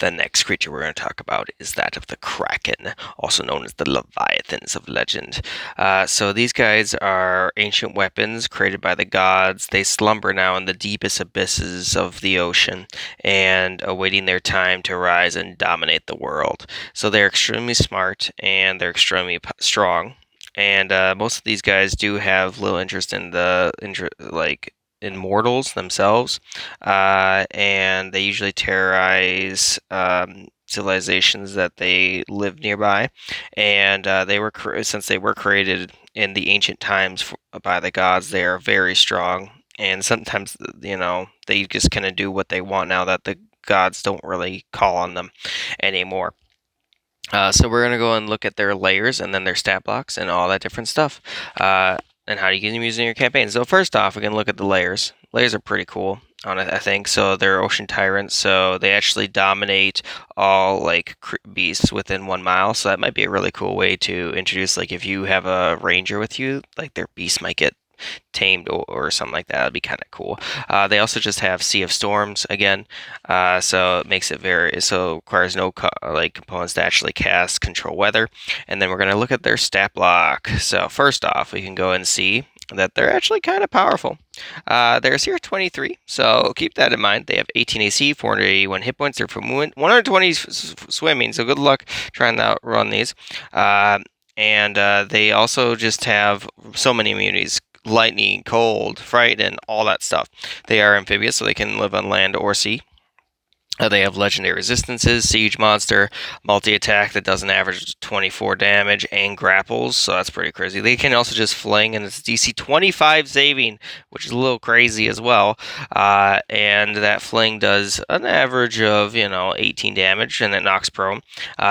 The next creature we're going to talk about is that of the Kraken, also known as the Leviathans of legend. So these guys are ancient weapons created by the gods. They slumber now in the deepest abysses of the ocean and awaiting their time to rise and dominate the world. So they're extremely smart and they're extremely strong. And most of these guys do have little interest in the immortals themselves, and they usually terrorize civilizations that they live nearby. And since they were created in the ancient times by the gods, they are very strong. And sometimes, they just kind of do what they want now that the gods don't really call on them anymore. So we're gonna go and look at their layers and then their stat blocks and all that different stuff. And how you can use them in your campaign. So first off, we can look at the layers. Layers are pretty cool on it, I think. So they're ocean tyrants, so they actually dominate all like beasts within 1 mile. So that might be a really cool way to introduce, like if you have a ranger with you, like their beast might get tamed or something like that. That'd be kind of cool. They also just have Sea of Storms again, so it makes it requires no components to actually cast control weather. And then we're gonna look at their stat block. So first off, we can go and see that they're actually kind of powerful. They're CR 23, so keep that in mind. They have 18 AC, 481 hit points. They're fluent, 120 swimming, so good luck trying to outrun these. And they also just have so many immunities: lightning, cold, fright, and all that stuff. They are amphibious, so they can live on land or sea. They have legendary resistances, siege monster, multi-attack that does an average 24 damage, and grapples, so that's pretty crazy. They can also just fling, and it's DC 25 saving, which is a little crazy as well. And that fling does an average of 18 damage, and it knocks prone.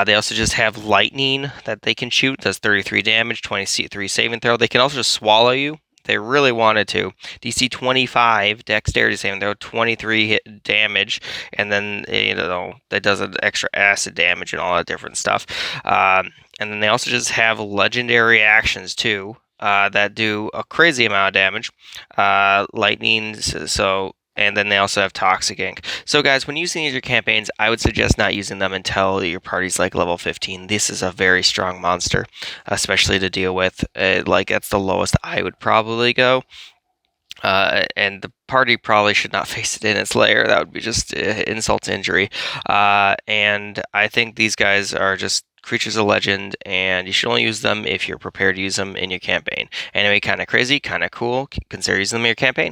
They also just have lightning that they can shoot, does 33 damage, 23 saving throw. They can also just swallow you. They really wanted to. DC 25 dexterity saving throw, 23 hit damage, and then that does an extra acid damage and all that different stuff. And then they also just have legendary actions too, that do a crazy amount of damage. Lightning, and then they also have Toxic Ink. So guys, when using these in your campaigns, I would suggest not using them until your party's like level 15. This is a very strong monster, especially to deal with. That's the lowest I would probably go. And the party probably should not face it in its lair. That would be just insult to injury. And I think these guys are just creatures of legend, and you should only use them if you're prepared to use them in your campaign. Anyway, kind of crazy, kind of cool. Consider using them in your campaign.